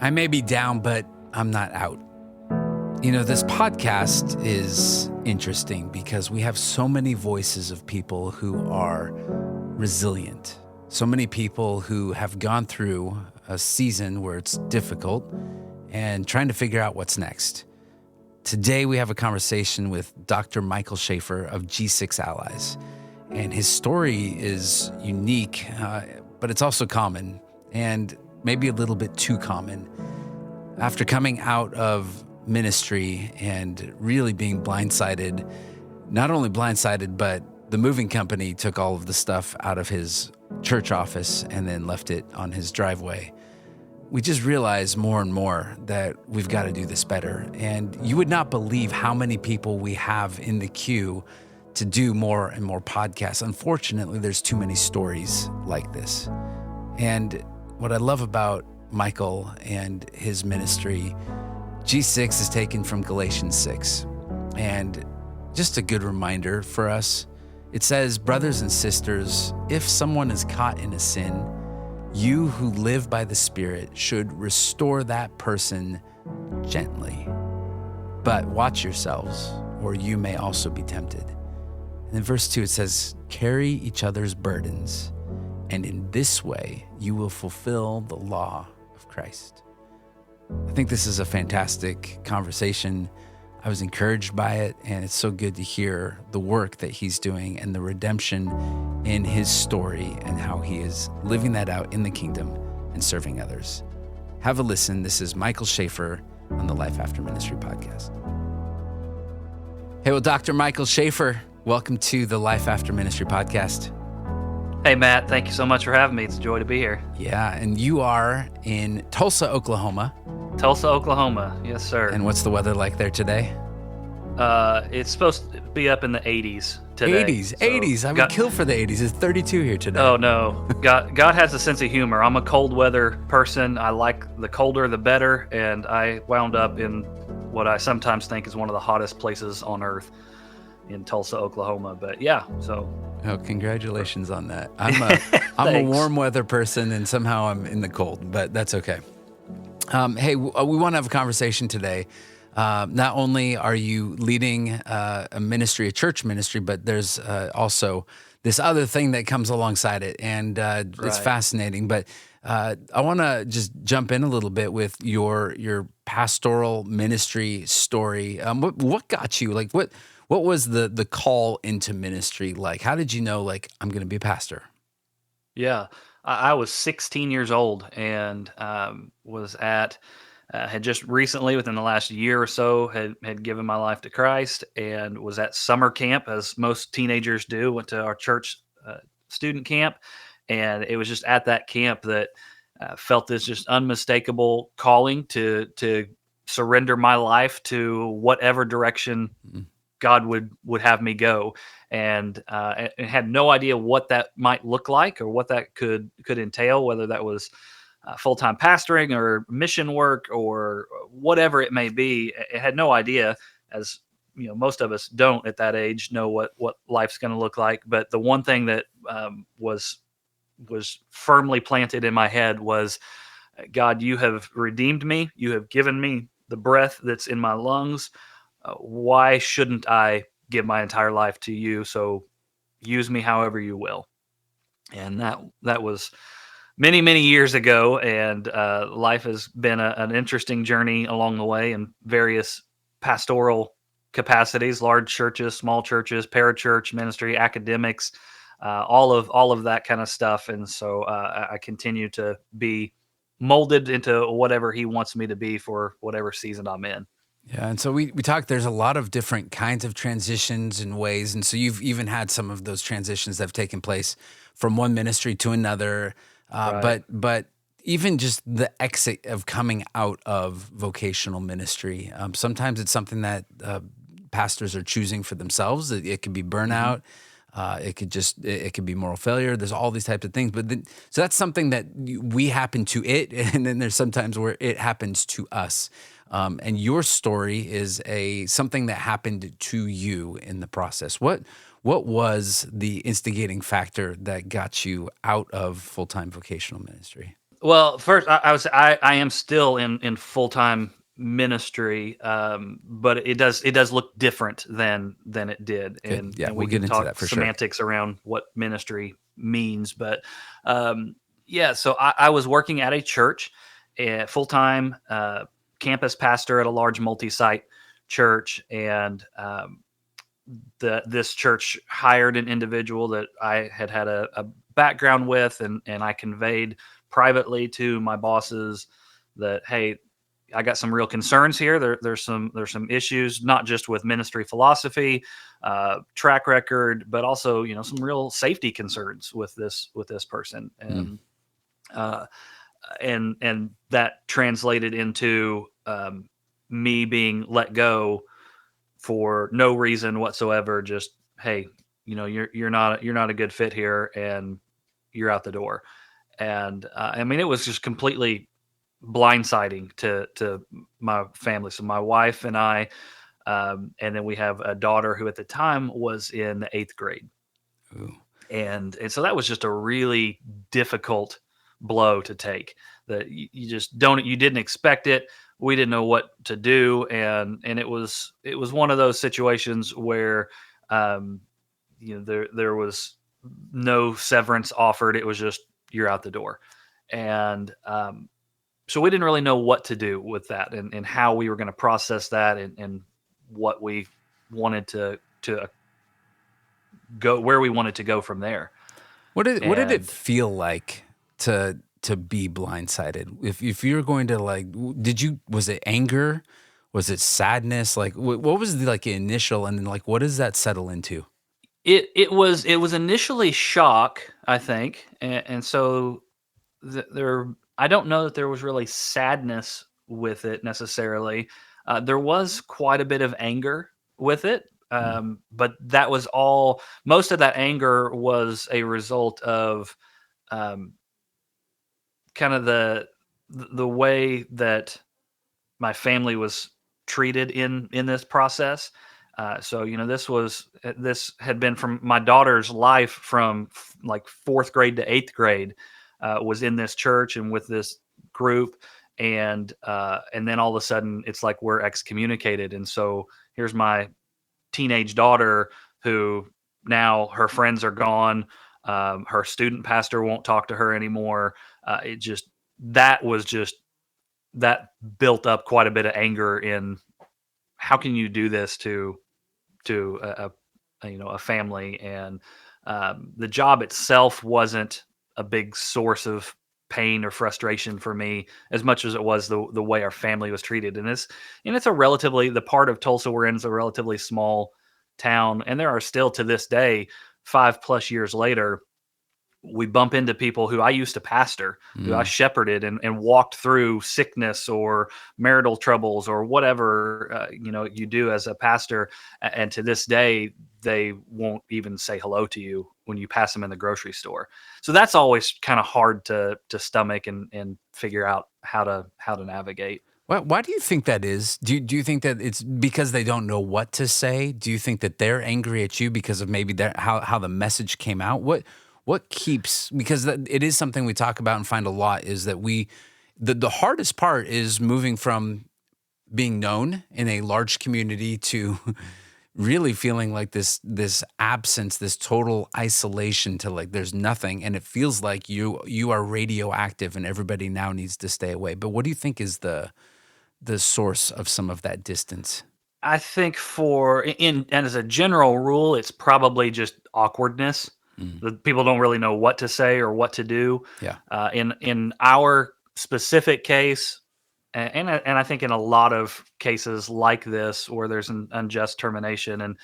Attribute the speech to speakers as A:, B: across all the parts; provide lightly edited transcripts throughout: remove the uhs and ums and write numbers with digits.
A: I may be down, but I'm not out. You know, this podcast is interesting because we have so many voices of people who are resilient. So many people who have gone through a season where it's difficult and trying to figure out what's next. Today, we have a conversation with Dr. Michael Shafer of G6 Allies. And his story is unique, but it's also common, and maybe a little bit too common. After coming out of ministry and really being blindsided, not only blindsided, but the moving company took all of the stuff out of his church office and then left it on his driveway. We just realized more and more that we've got to do this better. And you would not believe how many people we have in the queue to do more and more podcasts. Unfortunately, there's too many stories like this. And what I love about Michael and his ministry, G6 is taken from Galatians 6. And just a good reminder for us, it says, brothers and sisters, if someone is caught in a sin, you who live by the Spirit should restore that person gently. But watch yourselves, or you may also be tempted. And in verse 2, it says, carry each other's burdens, and in this way you will fulfill the law of Christ. I think this is a fantastic conversation. I was encouraged by it, and it's so good to hear the work that he's doing and the redemption in his story and how he is living that out in the kingdom and serving others. Have a listen. This is Michael Shafer on the Life After Ministry podcast. Hey, well, Dr. Michael Shafer, welcome to the Life After Ministry podcast.
B: Hey, Matt. Thank you so much for having me. It's a joy to be here.
A: Yeah, and you are in Tulsa, Oklahoma.
B: Tulsa, Oklahoma. Yes, sir.
A: And what's the weather like there today?
B: It's supposed to be up in the 80s today.
A: 80s. I would kill for the 80s. It's 32 here today.
B: Oh, no. God has a sense of humor. I'm a cold weather person. I like the colder, the better. And I wound up in what I sometimes think is one of the hottest places on earth in Tulsa, Oklahoma. But yeah, so.
A: Oh, congratulations on that. I'm a warm weather person, and somehow I'm in the cold, but that's okay. Hey, we want to have a conversation today. Not only are you leading a ministry, a church ministry, but there's also this other thing that comes alongside it, and it's fascinating. But I want to just jump in a little bit with your pastoral ministry story. What got you? Like, what was the call into ministry like? How did you know, like, I'm going to be a pastor?
B: Yeah. I was 16 years old and was had just recently, within the last year or so, had given my life to Christ and was at summer camp, as most teenagers do. Went to our church student camp, and it was just at that camp that felt this just unmistakable calling to surrender my life to whatever direction God would have me go. And had no idea what that might look like or what that could entail, whether that was full-time pastoring or mission work or whatever it may be. I had no idea, as you know, most of us don't at that age know what life's going to look like. But the one thing that was firmly planted in my head was, God, you have redeemed me. You have given me the breath that's in my lungs. Why shouldn't I give my entire life to you? So use me however you will. And that was many, many years ago. And life has been an interesting journey along the way in various pastoral capacities, large churches, small churches, parachurch ministry, academics, all of that kind of stuff. And so I continue to be molded into whatever he wants me to be for whatever season I'm in.
A: Yeah, and so we talked, there's a lot of different kinds of transitions and ways, and so you've even had some of those transitions that have taken place from one ministry to another,
B: Right.
A: but even just the exit of coming out of vocational ministry, sometimes it's something that pastors are choosing for themselves. It could be burnout, it could be moral failure. There's all these types of things, so that's something that we happen to it, and then there's sometimes where it happens to us. And your story is something that happened to you in the process. What was the instigating factor that got you out of full-time vocational ministry?
B: Well, first, I am still in full time ministry, but it does look different than it did,
A: Good.
B: and
A: Yeah,
B: and
A: we'll
B: we
A: get
B: can
A: into that
B: talk
A: for sure.
B: semantics around what ministry means. But um, yeah, so I was working at a church, full time campus pastor at a large multi site church, and this church hired an individual that I had a background with, and I conveyed privately to my bosses that, hey, I got some real concerns here. There's some issues, not just with ministry philosophy, track record, but also some real safety concerns with this person,
A: Mm.
B: uh, and that translated into me being let go for no reason whatsoever. Just, hey, you're not a good fit here, and you're out the door. And I mean, it was just completely blindsiding to my family. So my wife and I, and then we have a daughter who at the time was in the eighth grade,
A: Ooh.
B: and so that was just a really difficult blow to take. That you just don't you didn't expect it. We didn't know what to do, and it was one of those situations where um, there was no severance offered. It was just, you're out the door, and so we didn't really know what to do with that, and how we were going to process that, and what we wanted to go, where we wanted to go from there.
A: What did it
B: And
A: feel like to be blindsided? If you're going to like, was it anger? Was it sadness? Like, what was the like initial, and then like, what does that settle into?
B: it was initially shock, I think, and so there. I don't know that there was really sadness with it necessarily. There was quite a bit of anger with it,
A: Mm.
B: but that was all. Most of that anger was a result of um, kind of the way that my family was treated in this process. So this had been from my daughter's life from like fourth grade to eighth grade, was in this church and with this group, and then all of a sudden it's like we're excommunicated, and so here's my teenage daughter who now her friends are gone. Her student pastor won't talk to her anymore. It just that was just that built up quite a bit of anger in, how can you do this to a family. And the job itself wasn't a big source of pain or frustration for me as much as it was the way our family was treated. And it's a relatively, the part of Tulsa we're in is a relatively small town, and there are still to this day, 5+ years later, we bump into people who I used to pastor, who I
A: Mm.
B: shepherded and walked through sickness or marital troubles or whatever you do as a pastor, and to this day they won't even say hello to you when you pass them in the grocery store. So that's always kind of hard to stomach and figure out how to navigate.
A: Why do you think that is? Do you think that it's because they don't know what to say? Do you think that they're angry at you because of maybe how the message came out? What keeps, because it is something we talk about and find a lot, is that the hardest part is moving from being known in a large community to really feeling like this absence, this total isolation, to like there's nothing, and it feels like you are radioactive and everybody now needs to stay away. But what do you think is the source of some of that distance?
B: I think and as a general rule, it's probably just awkwardness.
A: Mm.
B: The people don't really know what to say or what to do.
A: Yeah.
B: In our specific case, and I think in a lot of cases like this where there's an unjust termination, and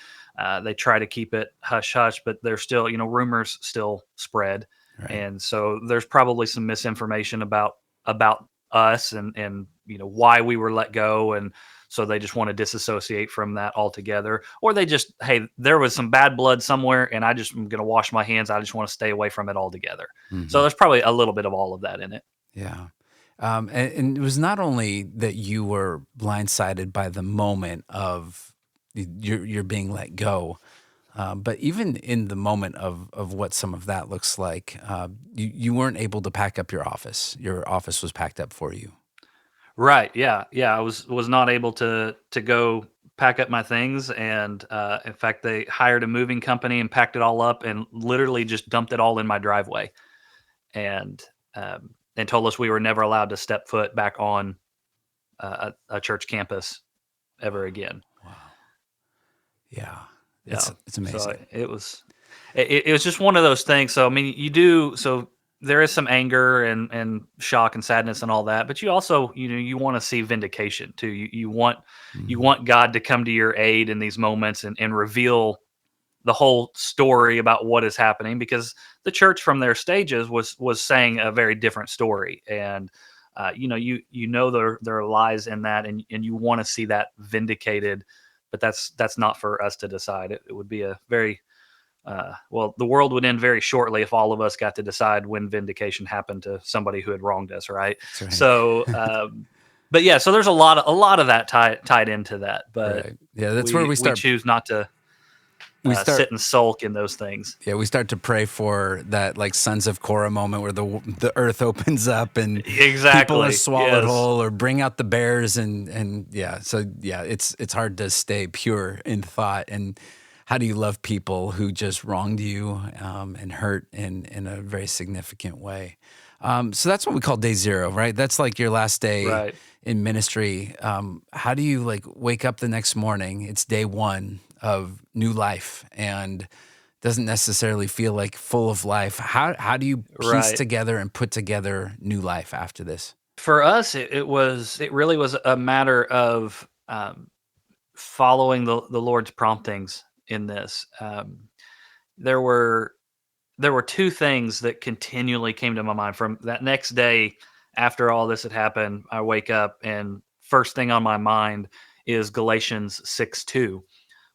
B: they try to keep it hush hush, but there's still, rumors still spread,
A: Right.
B: and so there's probably some misinformation about us, and why we were let go, and so they just want to disassociate from that altogether, or they just, hey, there was some bad blood somewhere, and I just am going to wash my hands. I just want to stay away from it altogether. So
A: Hmm.
B: there's probably a little bit of all of that in it.
A: Yeah. And it was not only that you were blindsided by the moment of you're being let go, But even in the moment of what some of that looks like, you weren't able to pack up your office. Your office was packed up for you.
B: Right. Yeah. Yeah. I was not able to go pack up my things, and in fact, they hired a moving company and packed it all up, and literally just dumped it all in my driveway, and and told us we were never allowed to step foot back on a church campus ever again.
A: Wow. Yeah,
B: Yeah.
A: it's
B: So
A: amazing.
B: it was just one of those things. So I mean, there is some anger and shock and sadness and all that, but you also, you want to see vindication too. You
A: Mhm.
B: want God to come to your aid in these moments and reveal the whole story about what is happening, because the church from their stages was saying a very different story. And there are lies in that, and you want to see that vindicated, but that's not for us to decide. It would be a very the world would end very shortly if all of us got to decide when vindication happened to somebody who had wronged us, right?
A: That's right.
B: So but yeah, so there's a lot of that tied into that, but
A: Right. Yeah, that's where
B: we choose not to
A: we start
B: sit and sulk in those things.
A: yeah, we start to pray for that like Sons of Korah moment where the earth opens up and people are
B: Exactly.
A: swallowed
B: Yes.
A: whole, or bring out the bears, and yeah. So yeah, it's hard to stay pure in thought. And how do you love people who just wronged you, and hurt in a very significant way? So that's what we call day zero, right? That's like your last day
B: Right.
A: in ministry. How do you like wake up the next morning? It's day one of new life, and doesn't necessarily feel like full of life. How do you piece
B: Right.
A: together and put together new life after this?
B: For us, it really was a matter of following the Lord's promptings in this. There were there were two things that continually came to my mind from that next day. After all this had happened, I wake up, and first thing on my mind is Galatians 6:2,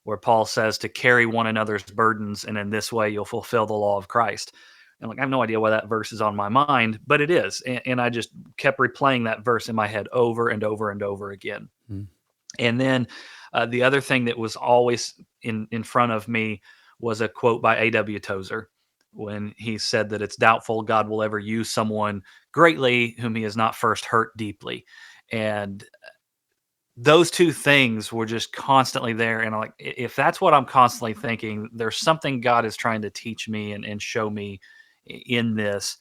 B: where Paul says to carry one another's burdens, and in this way you'll fulfill the law of Christ. And like, I have no idea why that verse is on my mind, but it is. And I just kept replaying that verse in my head over and over and over again.
A: Mm.
B: And then the other thing that was always in front of me was a quote by A.W. Tozer, when he said that it's doubtful God will ever use someone greatly whom he has not first hurt deeply. And those two things were just constantly there. And I'm like, if that's what I'm constantly thinking, there's something God is trying to teach me and show me in this.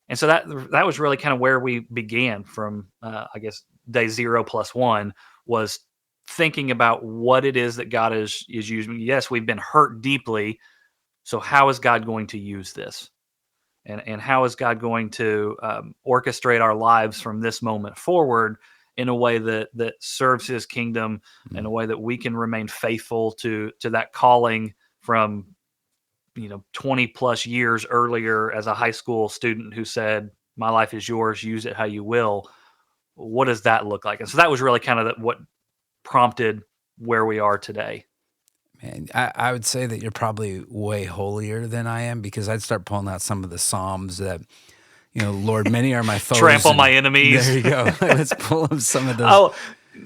B: And so that was really kind of where we began from, I guess, day zero plus one was thinking about what it is that God is using. Yes, we've been hurt deeply. So how is God going to use this? And how is God going to orchestrate our lives from this moment forward in a way that serves His kingdom, in
A: Mm.
B: a way that we can remain faithful to that calling from 20 plus years earlier as a high school student who said, "My life is yours, use it how you will." What does that look like? And so that was really kind of what prompted where we are today.
A: Man, I would say that you're probably way holier than I am, because I'd start pulling out some of the Psalms that, Lord, many are my foes,
B: Trample my
A: and
B: enemies.
A: there you go. Let's pull up some of those
B: Oh,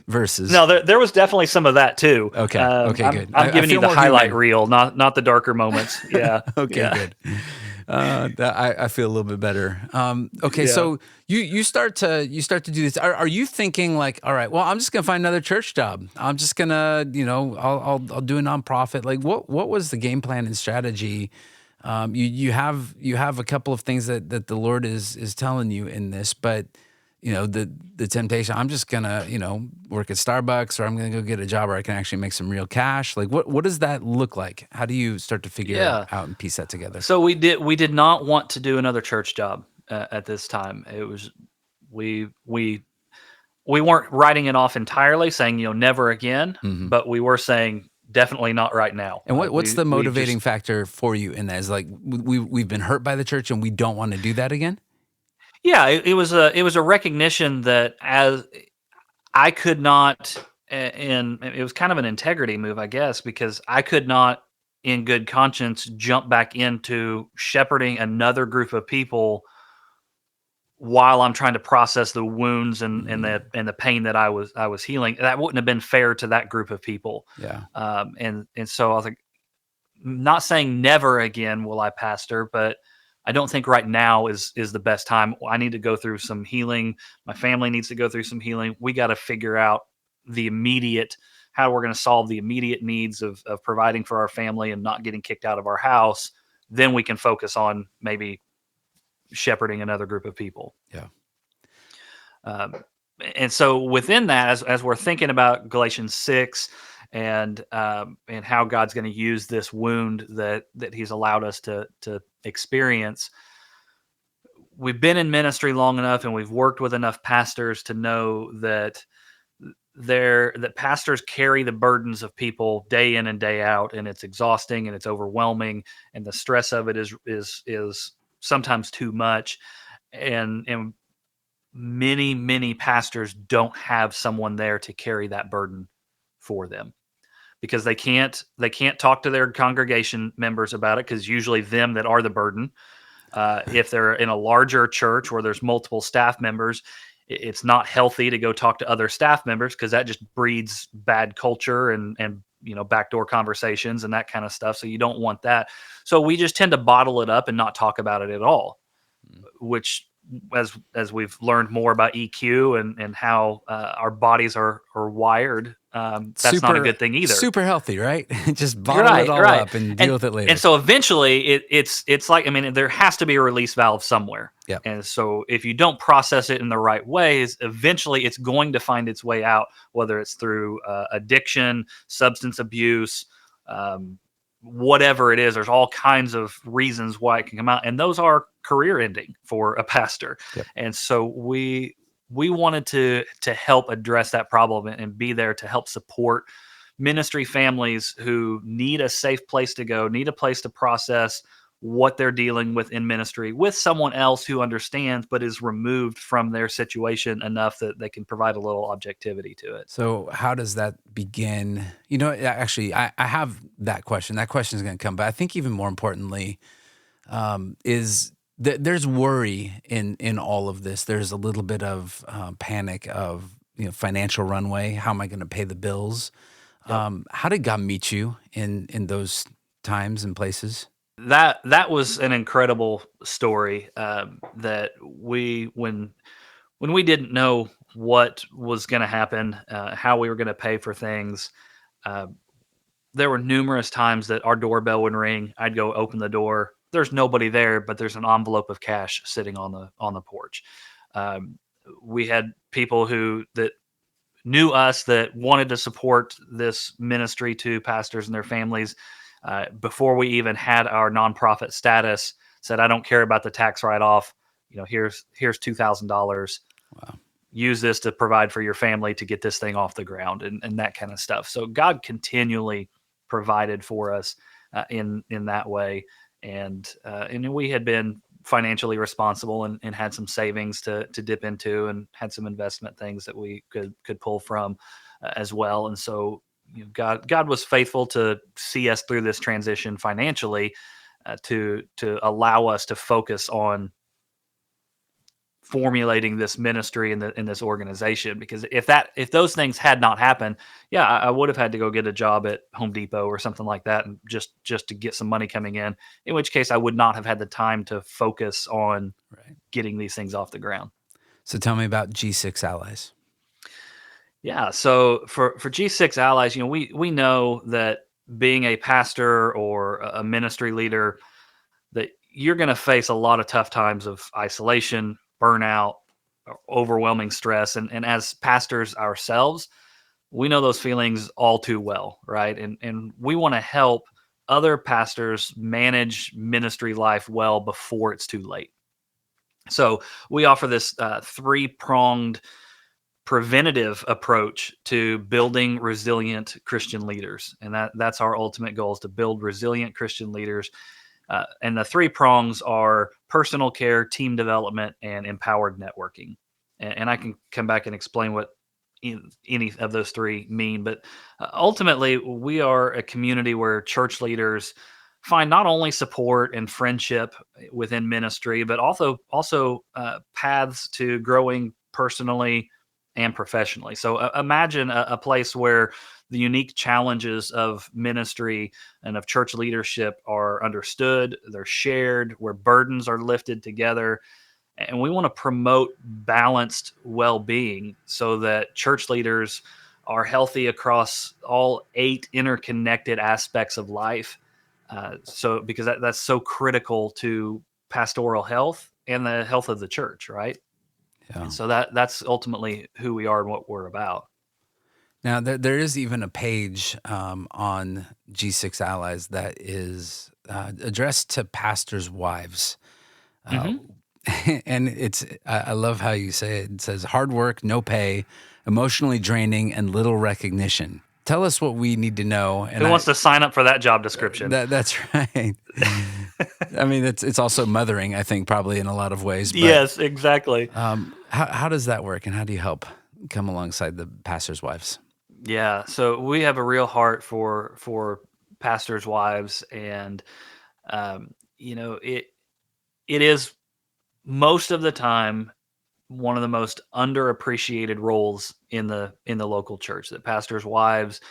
A: verses.
B: no, there was definitely some of that too.
A: Okay, okay, good.
B: I'm
A: I
B: giving you
A: feel
B: the
A: more
B: highlight
A: human.
B: reel, not the darker moments. Yeah,
A: Okay,
B: yeah,
A: good. I feel a little bit better. Okay,
B: yeah.
A: so you start to do this. Are you thinking like, all right, well, I'm just gonna find another church job. I'm just gonna, I'll do a nonprofit. Like, what was the game plan and strategy? You have a couple of things that the Lord is telling you in this, but the temptation, I'm just gonna, work at Starbucks, or I'm gonna go get a job where I can actually make some real cash. Like, what does that look like? How do you start to figure
B: Yeah.
A: out and piece that together?
B: So we did not want to do another church job at this time. It was we weren't writing it off entirely, saying never again,
A: Hmm.
B: but we were saying definitely not right now.
A: And what's the
B: We
A: motivating
B: just
A: factor for you in that? Is like we've been hurt by the church and we don't want to do that again?
B: yeah, it was a recognition that as I could not, and it was kind of an integrity move, I guess, because I could not, in good conscience, jump back into shepherding another group of people while I'm trying to process the wounds and
A: Mm,
B: the pain that I was healing. That wouldn't have been fair to that group of people.
A: yeah.
B: And so I was like, not saying never again will I pastor, but I don't think right now is the best time. I need to go through some healing. My family needs to go through some healing. We got to figure out the immediate how we're going to solve the immediate needs of providing for our family and not getting kicked out of our house. Then we can focus on maybe shepherding another group of people.
A: Yeah.
B: Um, and so within that, as we're thinking about Galatians 6 and how God's going to use this wound that He's allowed us to experience, we've been in ministry long enough, and we've worked with enough pastors to know that that pastors carry the burdens of people day in and day out, and it's exhausting and it's overwhelming, and the stress of it is sometimes too much, and many pastors don't have someone there to carry that burden for them because they can't talk to their congregation members about it, because usually them that are the burden. If they're in a larger church where there's multiple staff members, it's not healthy to go talk to other staff members, because that just breeds bad culture and backdoor conversations and that kind of stuff. So you don't want that. So we just tend to bottle it up and not talk about it at all, which, as we've learned more about EQ and how our bodies are wired, that's not a good thing either.
A: Super healthy, right? Just bottle it all up and deal with it later.
B: And so eventually it's like, there has to be a release valve somewhere.
A: Yeah.
B: And so if you don't process it in the right ways, eventually it's going to find its way out, whether it's through addiction, substance abuse, whatever it is. There's all kinds of reasons why it can come out, and those are career ending for a pastor.
A: Yep.
B: And so we wanted to help address that problem and be there to help support ministry families who need a safe place to go, need a place to process what they're dealing with in ministry with someone else who understands but is removed from their situation enough that they can provide a little objectivity to it.
A: So how does that begin? Actually, I have that question. That question is going to come, but I think even more importantly is that there's worry in all of this. There's a little bit of panic of financial runway. How am I going to pay the bills?
B: Yep.
A: How did God meet you in those times and places?
B: That was an incredible story. That when we didn't know what was going to happen, how we were going to pay for things, there were numerous times that our doorbell would ring. I'd go open the door. There's nobody there, but there's an envelope of cash sitting on the porch. We had people that knew us that wanted to support this ministry to pastors and their families. Before we even had our nonprofit status, said, "I don't care about the tax write-off. Here's $2,000.
A: Wow.
B: Use this to provide for your family to get this thing off the ground," and that kind of stuff. So God continually provided for us in that way, and we had been financially responsible and had some savings to dip into, and had some investment things that we could pull from as well. And so God was faithful to see us through this transition financially, to allow us to focus on formulating this ministry in this organization. Because if those things had not happened, I would have had to go get a job at Home Depot or something like that, and just to get some money coming in which case I would not have had the time to focus on getting these things off the ground.
A: So tell me about G6 Allies.
B: Yeah. So for G6 Allies, we know that being a pastor or a ministry leader, that you're going to face a lot of tough times of isolation, burnout, overwhelming stress. And as pastors ourselves, we know those feelings all too well, right? And we want to help other pastors manage ministry life well before it's too late. So we offer this three-pronged preventative approach to building resilient Christian leaders. And that's our ultimate goal, is to build resilient Christian leaders. And the three prongs are personal care, team development, and empowered networking. And I can come back and explain what any of those three mean. But ultimately, we are a community where church leaders find not only support and friendship within ministry, but also paths to growing personally and professionally. So imagine a place where the unique challenges of ministry and of church leadership are understood, they're shared, where burdens are lifted together. And we want to promote balanced well-being so that church leaders are healthy across all 8 interconnected aspects of life. So because that's so critical to pastoral health and the health of the church, right?
A: Yeah.
B: And so that's ultimately who we are and what we're about.
A: Now, there is even a page on G6 Allies that is addressed to pastors' wives. Uh,
B: Hmm.
A: and I love how you say it. It says, hard work, no pay, emotionally draining, and little recognition. Tell us what we need to know. And
B: Who wants to sign up for that job description?
A: that's right. I mean, it's also mothering, I think, probably in a lot of ways. But
B: Yes, exactly.
A: how does that work, and how do you help come alongside the pastors' wives?
B: Yeah, so we have a real heart for pastors' wives, and it is most of the time one of the most underappreciated roles in the local church. That pastors' wives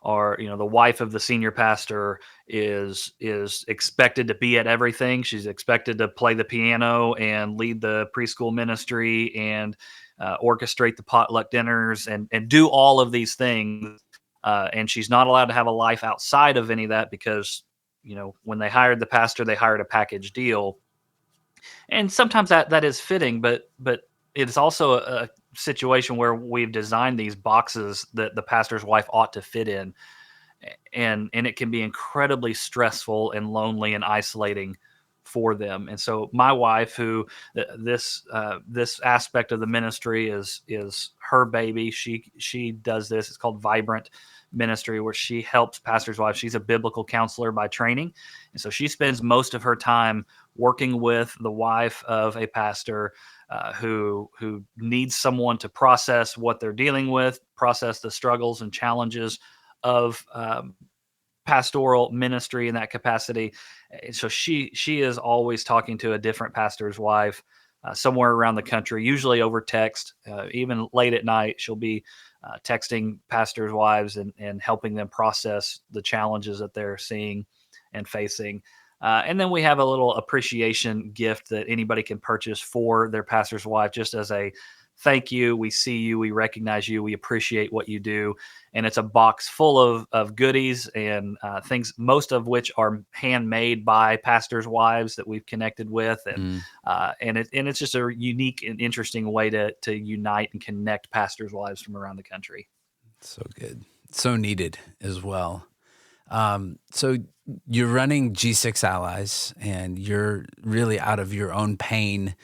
B: are, the wife of the senior pastor is expected to be at everything. She's expected to play the piano and lead the preschool ministry and orchestrate the potluck dinners and do all of these things. And she's not allowed to have a life outside of any of that because when they hired the pastor, they hired a package deal, and sometimes that is fitting, but it's also a situation where we've designed these boxes that the pastor's wife ought to fit in, and it can be incredibly stressful and lonely and isolating for them. And so my wife, who this aspect of the ministry is her baby, she does this. It's called Vibrant Ministry, where she helps pastors' wives. She's a biblical counselor by training, and so she spends most of her time working with the wife of a pastor who needs someone to process what they're dealing with, process the struggles and challenges of pastoral ministry in that capacity. And so she is always talking to a different pastor's wife somewhere around the country, usually over text. Even late at night, she'll be texting pastors' wives and helping them process the challenges that they're seeing and facing. And then we have a little appreciation gift that anybody can purchase for their pastor's wife, just as a thank you. We see you, we recognize you, we appreciate what you do. And it's a box full of goodies and things, most of which are handmade by pastors' wives that we've connected with.
A: Mm,
B: And it's just a unique and interesting way to unite and connect pastors' wives from around the country.
A: so good. So needed as well. So you're running G6 Allies, and you're really out of your own pain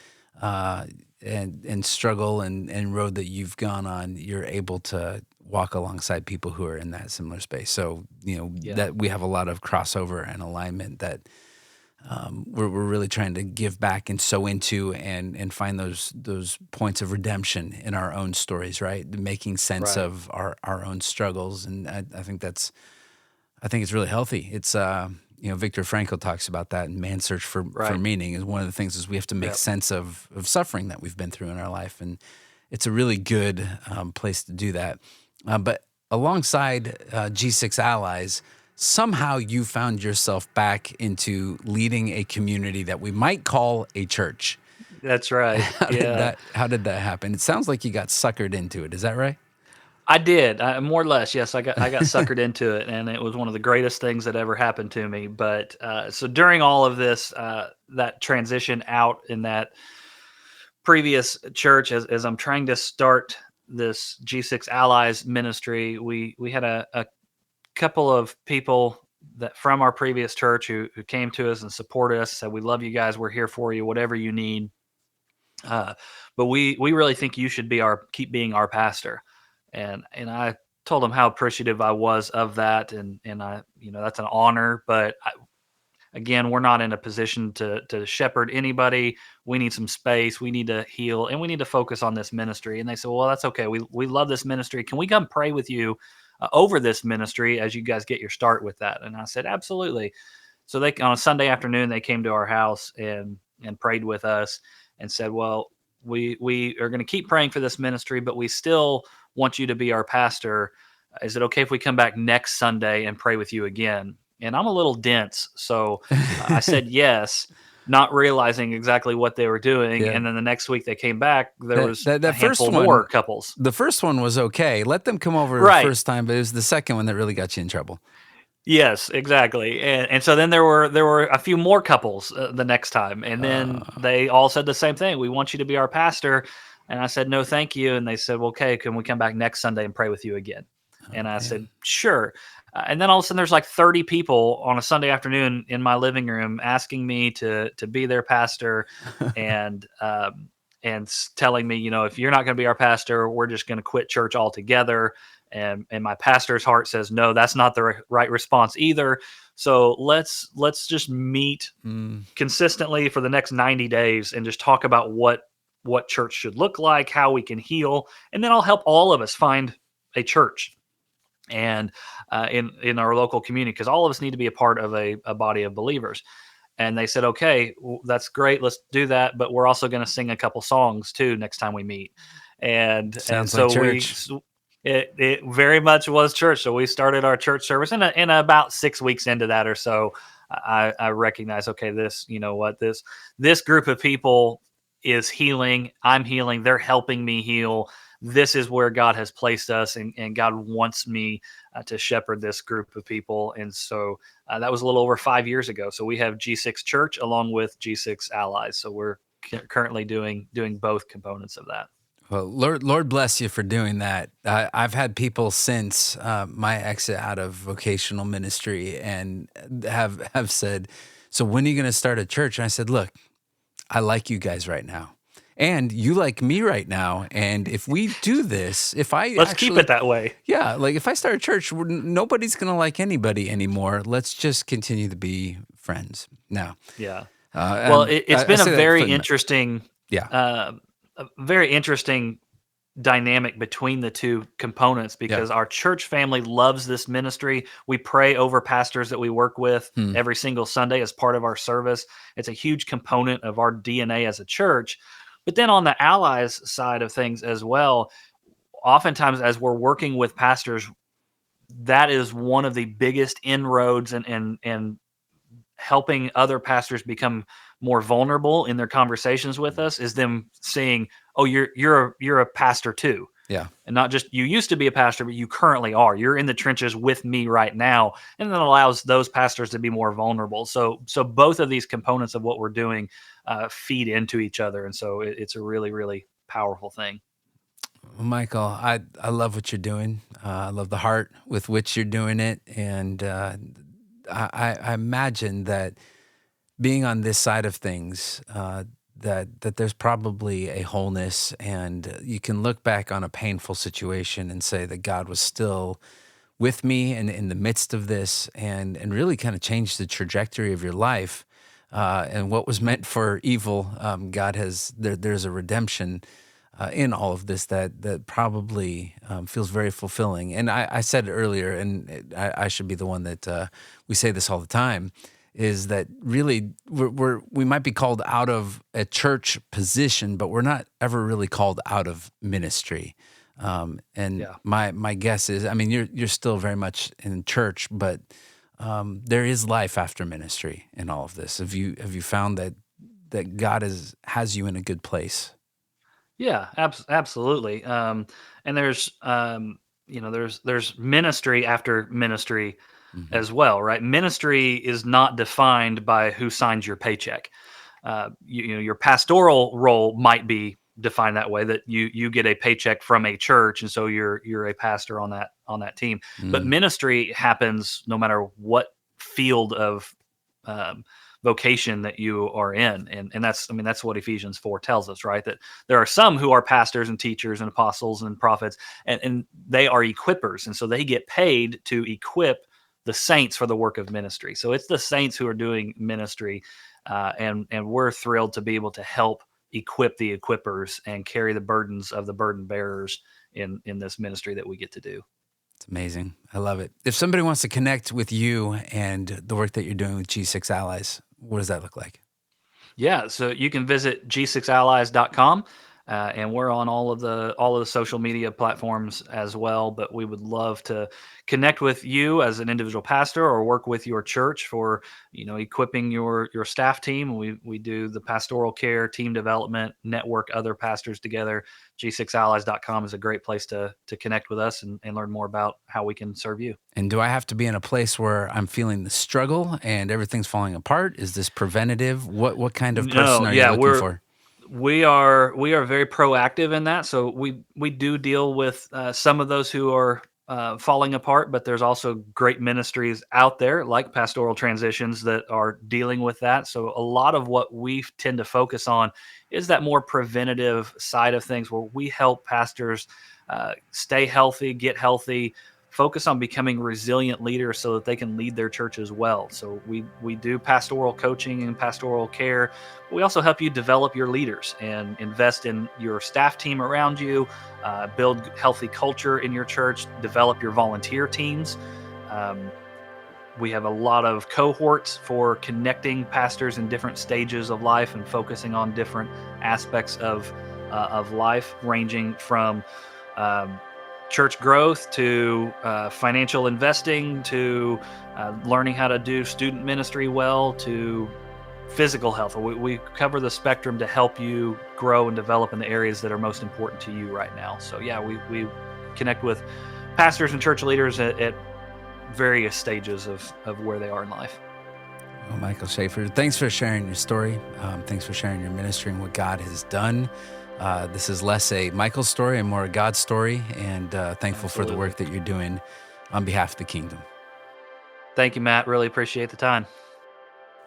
A: uh, and struggle and road that you've gone on. You're able to walk alongside people who are in that similar space. So
B: Yeah.
A: that we have a lot of crossover and alignment that we're really trying to give back and sow into and find those points of redemption in our own stories, right? Making sense
B: Right.
A: of our own struggles, and I think it's really healthy. It's Viktor Frankl talks about that in Man's Search for
B: Right.
A: Meaning. Is one of the things is we have to make
B: Yep.
A: sense of suffering that we've been through in our life, and it's a really good place to do that. But alongside G6 Allies, somehow you found yourself back into leading a community that we might call a church.
B: That's right. Yeah.
A: How did that happen? It sounds like you got suckered into it. Is that right?
B: I did, more or less. Yes, I got suckered into it, and it was one of the greatest things that ever happened to me. But so during all of this, that transition out in that previous church, as I'm trying to start this G6 Allies ministry, we had a couple of people that from our previous church who came to us and supported us, said, "We love you guys. We're here for you. Whatever you need." Uh, but we really think you should keep being our pastor, and I told him how appreciative I was of that, and I that's an honor, but again, we're not in a position to shepherd anybody. We need some space. We need to heal, and we need to focus on this ministry. And they said, "Well, that's okay. We love this ministry. Can we come pray with you over this ministry as you guys get your start with that?" And I said, "Absolutely." So they on a Sunday afternoon they came to our house and prayed with us and said, "Well, we are going to keep praying for this ministry, but we still want you to be our pastor. Is it okay if we come back next Sunday and pray with you again?" And I'm a little dense, so I said yes, not realizing exactly what they were doing.
A: Yeah.
B: And then the next week they came back, there
A: That
B: was
A: that
B: a
A: that first
B: handful
A: one,
B: more couples.
A: the first one was okay. Let them come over the
B: Right.
A: first time, but it was the second one that really got you in trouble.
B: Yes, exactly. And so then there were a few more couples the next time, and then
A: Uh,
B: they all said the same thing. "We want you to be our pastor." And I said, "No, thank you." And they said, "Well, okay, can we come back next Sunday and pray with you again?"
A: oh
B: And I said,
A: man.
B: "Sure." And then all of a sudden, there's like 30 people on a Sunday afternoon in my living room asking me to be their pastor, and telling me, if you're not going to be our pastor, we're just going to quit church altogether. And my pastor's heart says, no, that's not the right response either. So let's just meet
A: Mm,
B: consistently for the next 90 days and just talk about what church should look like, how we can heal, and then I'll help all of us find a church and in our local community, because all of us need to be a part of a body of believers. And they said, okay, that's great, let's do that, but we're also going to sing a couple songs too next time we meet. And
A: sounds like
B: so
A: church.
B: it very much was church. So we started our church service, and about 6 weeks into that or so, I recognized, okay, this, this group of people is healing, I'm healing, they're helping me heal. This is where God has placed us, and God wants me to shepherd this group of people. And so that was a little over 5 years ago. So we have G6 Church along with G6 Allies. So we're currently doing both components of that.
A: Well, Lord bless you for doing that. I've had people since my exit out of vocational ministry and have said, "So when are you going to start a church?" And I said, "Look, I like you guys right now, and you like me right now. And if we do this, if I
B: Let's keep
A: actually,
B: it that way.
A: yeah, like if I start a church, nobody's going to like anybody anymore. Let's just continue to be friends." Now,
B: Yeah. Well, it's
A: I
B: been
A: say that for the, yeah,
B: a very interesting dynamic between the two components,
A: yeah.
B: because our church family loves this ministry. We pray over pastors that we work with
A: Hmm.
B: every single Sunday as part of our service. It's a huge component of our DNA as a church. But then on the allies side of things as well, oftentimes as we're working with pastors, that is one of the biggest inroads and helping other pastors become more vulnerable in their conversations with us, is them saying, "Oh, you're a pastor too."
A: Yeah.
B: And not just you used to be a pastor, but you currently are. You're in the trenches with me right now, and that allows those pastors to be more vulnerable. So both of these components of what we're doing feed into each other, and so it's a really, really powerful thing.
A: Well, Michael, I love what you're doing. I love the heart with which you're doing it, and I imagine that being on this side of things, that there's probably a wholeness, and you can look back on a painful situation and say that God was still with me and in the midst of this, and really kind of changed the trajectory of your life. And what was meant for evil, God has there's a redemption in all of this that probably feels very fulfilling. And I said it earlier, and I should be the one that we say this all the time, is that really we might be called out of a church position, but we're not ever really called out of ministry. And
B: Yeah.
A: my guess is, I mean, you're still very much in church, but there is life after ministry in all of this. Have you found that God has you in a good place?
B: Yeah, absolutely. And there's ministry after ministry
A: Hmm.
B: as well, right? Ministry is not defined by who signs your paycheck. Your pastoral role might be defined that way, that you get a paycheck from a church, and so you're a pastor on that team. But
A: Mm.
B: ministry happens no matter what field of um, vocation that you are in, and that's what Ephesians 4 tells us, right? That there are some who are pastors and teachers and apostles and prophets, and they are equippers, and so they get paid to equip the saints for the work of ministry. So it's the saints who are doing ministry, and we're thrilled to be able to help equip the equippers and carry the burdens of the burden bearers in this ministry that we get to do.
A: It's amazing. I love it. If somebody wants to connect with you and the work that you're doing with G6 Allies, what does that look like?
B: Yeah, so you can visit g6allies.com. and we're on all of the social media platforms as well. But we would love to connect with you as an individual pastor, or work with your church for equipping your staff team. We do the pastoral care, team development, network other pastors together. G6allies.com is a great place to connect with us and learn more about how we can serve you.
A: And do I have to be in a place where I'm feeling the struggle and everything's falling apart? Is this preventative? What kind of person
B: No,
A: are you
B: yeah,
A: looking for?
B: we are very proactive in that. So we do deal with some of those who are falling apart, but there's also great ministries out there like Pastoral Transitions that are dealing with that. So a lot of what we tend to focus on is that more preventative side of things, where we help pastors stay healthy, get healthy, focus on becoming resilient leaders so that they can lead their churches well. So we do pastoral coaching and pastoral care. We also help you develop your leaders and invest in your staff team around you, build healthy culture in your church, develop your volunteer teams. We have a lot of cohorts for connecting pastors in different stages of life and focusing on different aspects of life, ranging from church growth to financial investing to learning how to do student ministry well to physical health. We cover the spectrum to help you grow and develop in the areas that are most important to you right now. So yeah, we connect with pastors and church leaders at various stages of where they are in life.
A: Well, Michael Shafer, thanks for sharing your story. Thanks for sharing your ministry and what God has done. This is less a Michael story and more a God story, and thankful for the work that you're doing on behalf of the kingdom.
B: Thank you, Matt. Really appreciate the time.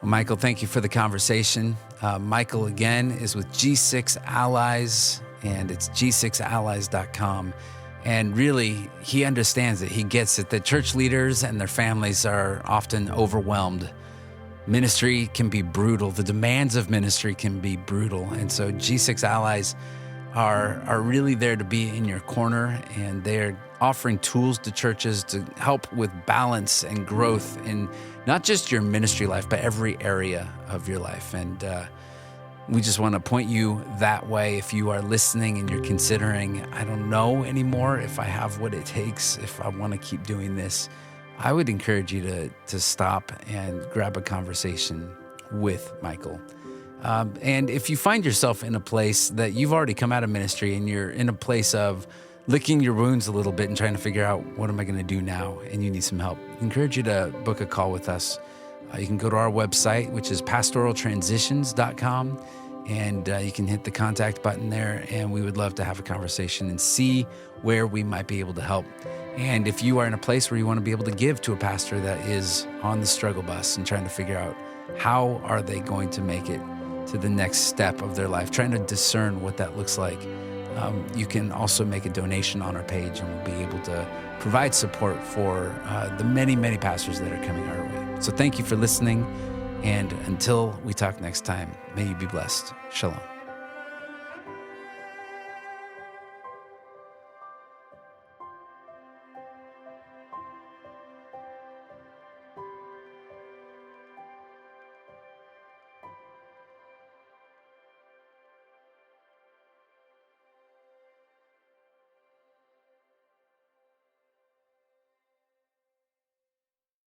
A: Well, Michael, thank you for the conversation. Michael, again, is with G6 Allies, and it's g6allies.com. And really, he understands it. He gets it that church leaders and their families are often overwhelmed. Ministry can be brutal. The demands of ministry can be brutal. And so G6 Allies are really there to be in your corner, and they're offering tools to churches to help with balance and growth in not just your ministry life, but every area of your life. And we just want to point you that way. If you are listening and you're considering, I don't know anymore if I have what it takes, if I want to keep doing this, I would encourage you to stop and grab a conversation with Michael. And if you find yourself in a place that you've already come out of ministry and you're in a place of licking your wounds a little bit and trying to figure out, what am I going to do now? And you need some help, I encourage you to book a call with us. You can go to our website, which is pastoraltransitions.com, and you can hit the contact button there, and we would love to have a conversation and see where we might be able to help. And if you are in a place where you want to be able to give to a pastor that is on the struggle bus and trying to figure out how are they going to make it to the next step of their life, trying to discern what that looks like, you can also make a donation on our page, and we'll be able to provide support for the many, many pastors that are coming our way. So thank you for listening, and until we talk next time, may you be blessed. Shalom.